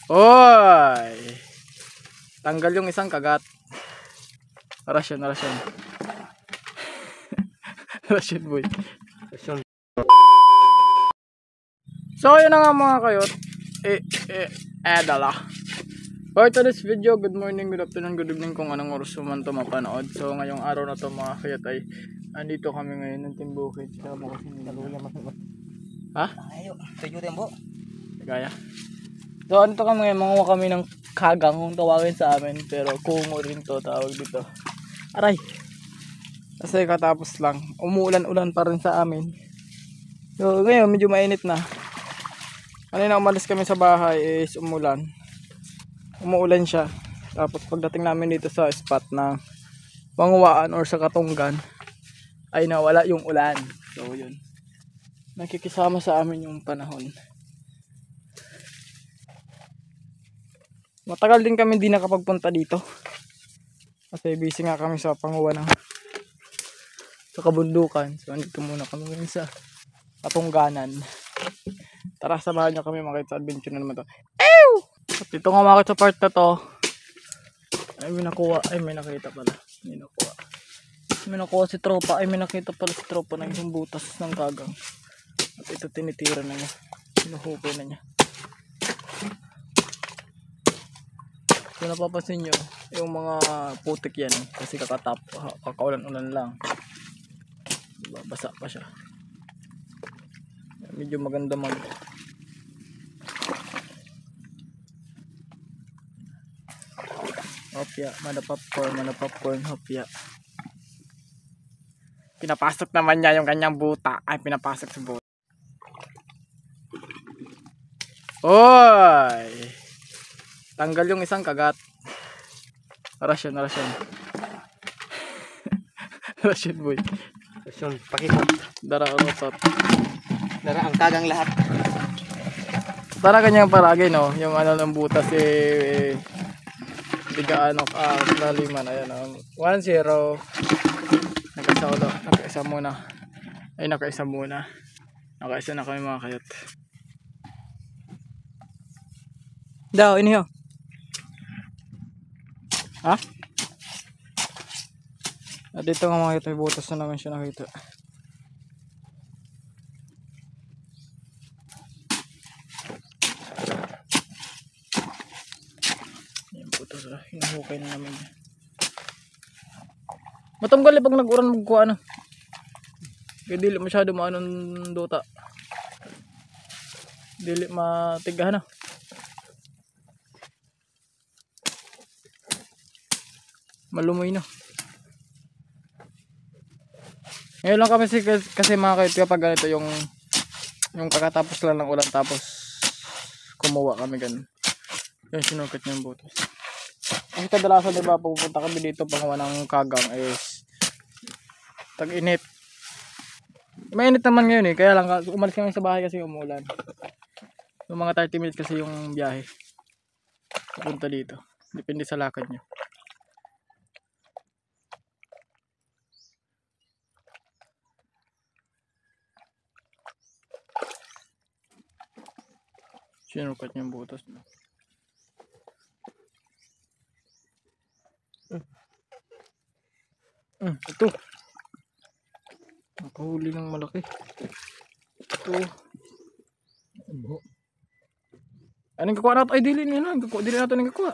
Oy! Tanggal yung isang kagat. Rasyon, rasyon. Rasyon boy. Rasyon. So yun na nga mga kayot. Dala. For today's video, good morning, good afternoon, good evening kung anong oras man ito mapanood. So ngayong araw na ito mga kayot ay andito kami ngayon ng Timbukid. Kasama ko si Nina. Ha? Ayo, tayo tembo. Kaya? So andito kami ngayon, manguha kami ng kagang kung tawagin sa amin. Pero kungo rin to tawag dito. Aray! Kasi katapos lang, umuulan-ulan pa rin sa amin. So ngayon medyo mainit na. Kanina umalis kami sa bahay is umulan. Umuulan siya. Tapos pagdating namin dito sa spot na Manguwaan or sa Katunggan ay nawala yung ulan. So yun. Nakikisama sa amin yung panahon. Matagal din kami di nakapagpunta dito. Kasi busy nga kami sa panguha ng sa kabundukan. So andito muna kami ngayon sa Katungganan. Tara, samahan niyo kami makita sa adventure na naman to. Ew! At dito nga makita sa part na to. Ay may nakuha. Ay may nakita pala. May nakuha. May nakuha si tropa. Ay may nakita pala si tropa ng isang butas ng kagang. At ito tinitira na niya. Sinuhukay na niya. Kung napapansin nyo, yung mga putik yan. Kasi kakaulan-ulan lang. Diba, basa pa siya. Medyo maganda hopya, mana popcorn, hopya. Pinapasok naman niya yung kanyang buta. Ay, pinapasok sa buta. Oy! Tanggal yung isang kagat. Rasyon, rasyon. Rasyon boy. Rasyon, pakipot. Dara utot. Dara ang kagang lahat. Tara kanyang paragay no, yung ano ng butas biga ano laliman ayan 1-0. Nakaisa muna. Ay nakaisa muna. Nakaisa na kami mga kayot. Daw iniho. Ha? At dito nga makita yung butas na naman siya nakita. Yung butas hinuhukay na namin. Matanggal pag nag-uran magkuha ano. Kaya dili masyado maanong duta. Dili matigahan na. Malumoy na. Ngayon lang kami kasi mga kayot kapag ganito yung kakatapos lang ng ulan tapos kumuha kami ganun. Yung sinukat niya yung butas. Kasi kadalasan diba pupunta kami dito pangawa ng kagang is tag-init. Mainit naman ngayon kaya lang umalis kami sa bahay kasi umulan. Yung mga 30 minutes kasi yung biyahe. Pupunta dito. Depende sa lakad nyo. Sinukat niya yung butas na. Ito. Nakahuli ng malaki. Ito. Anong kakuha natin? Ay, dili niya na. Dili natin ang kakuha.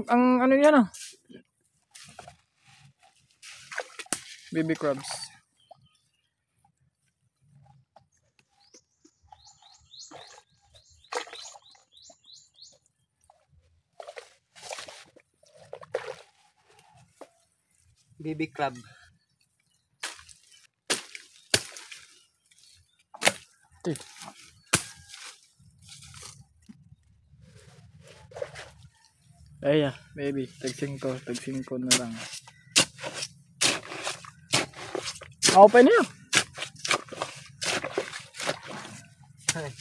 Ang ano yan ah. Baby crabs. Baby crab. Ito. Ay baby, tag 5 na lang. Open niyo. Ay.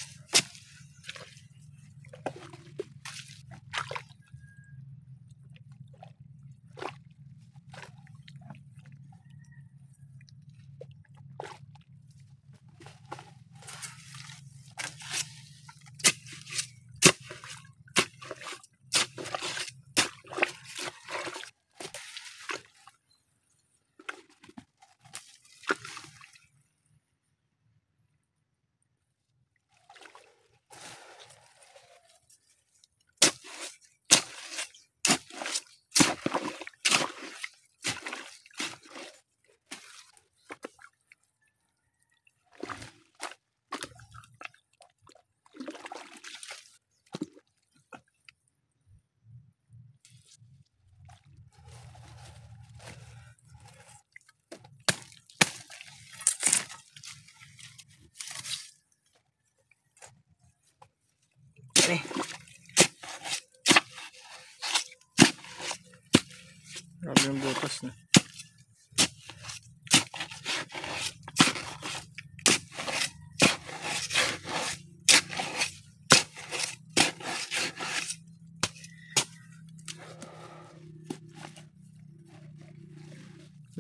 Grabe yung butas na.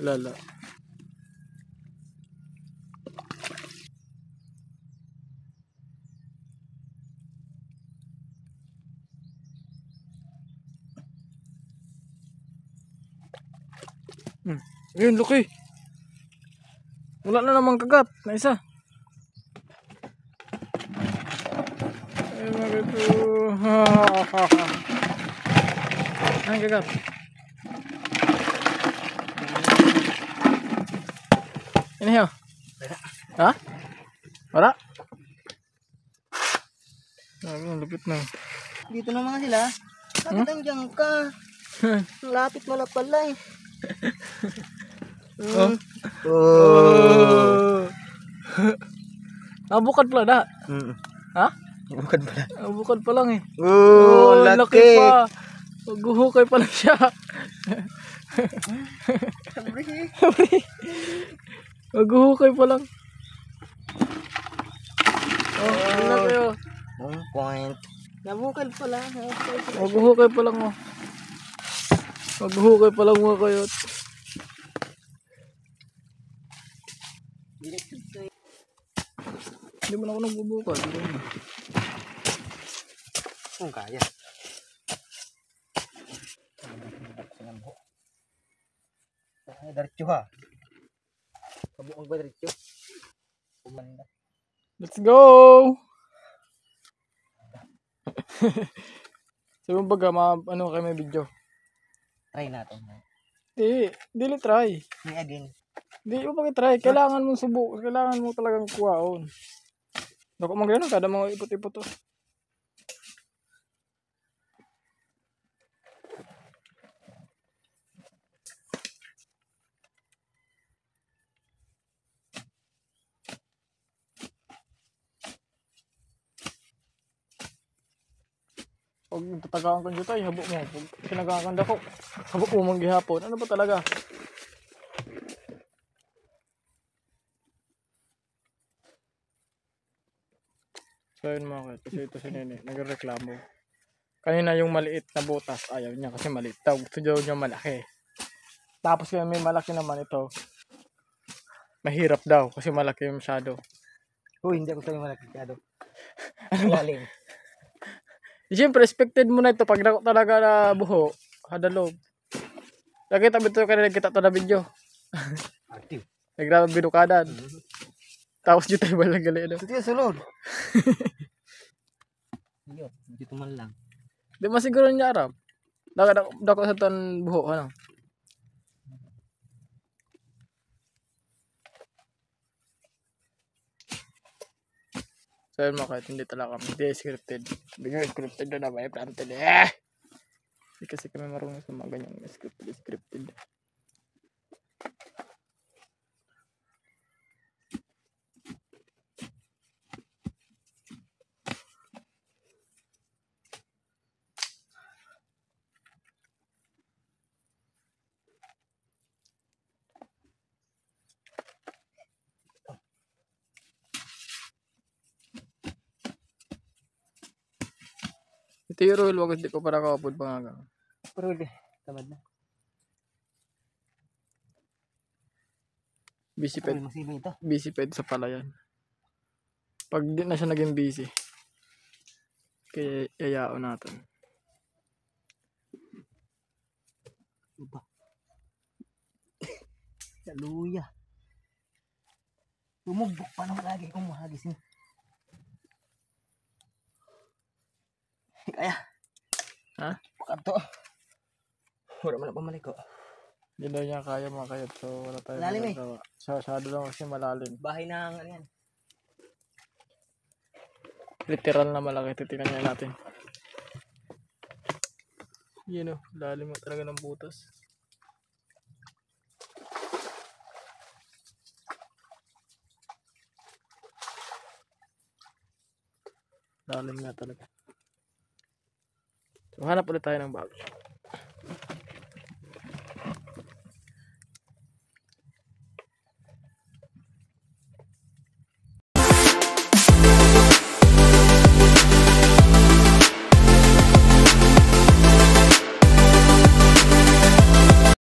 Lala. Ayun, laki. Wala na namang kagat na isa. Ayun, mga ito. Ang kagat. Ini ha? Ha? Wala? Ang lupit na. Dito na mga sila. Bakit nandiyan ka? Lapit mo na pala eh. Nabukad pala na. Ha? Bukad pala. Nabukad pa lang eh. Laki. Pa. Maghuhukay pa lang siya. Maghuhukay pa lang. Ano kayo? 1 point. Nabukad pala. Maghuhukay pa lang mo. Maghuhukay pa lang mo kayo. Hindi mo na ako nagbubukad. Kung kaya. Diretso ha. Kabuang ba diretso? Kumanda. Let's go! Sabi mo baga, ano kayo may video? Try natin. Dili try. May again. Di mo pag-try, kailangan mong kailangan mo talagang kuhaon. Dako man gano'n, kada mga ipot-ipot to. Pag tatagaan ko dito, habok mo. Pag kinagakan dako, habok mo mang gihapon. Ano ba talaga? So yun mga kaya, kasi ito si Nene, nagreklamo. Kanina yung maliit na butas, ayaw niya kasi maliit daw. Gusto daw niya malaki. Tapos kaya may malaki naman ito. Mahirap daw kasi malaki yung masyado. Hindi ako sa'yo malaki masyado. Lalim. Siyempre, expected mo na ito pag talaga na buho. Hadalog. Nakita mo ito kanina kita ito na video. Active. Nagrabe binukadan. Tapos dito tayo balang-gali. Sige, sulod. Dito man lang. Di masiguro niya arap. Dako sa tan buho. Ano? So yun mga kahit hindi talaga kami. Hindi scripted. Bigyan scripted na naman. Planted eh. Hindi kasi kami marunong sa mga ganyang scripted. Ito yung rule, wag hindi ko para kakapod pa nga. Pero hindi. Tamad na. Busy ped. Masibay ito. Busy ped sa palayan. Pag di na siya naging busy. Kaya yayaon natin. Iba. Kaluya. Tumubok pa naman lagi kung mahagis niya. Kaya. Ha? Pakanto. Wala man na pamalik ko. Hindi daw niya kaya mga kayat. So wala tayo Malalim eh. magagawa. Masyado lang kasi malalim. Bahay ng ano yan. Literal na malaki. Titingnan niya natin. Yun o. Lalim mo talaga ng butas. Lalim nga talaga. So hanap ulit tayo ng bago.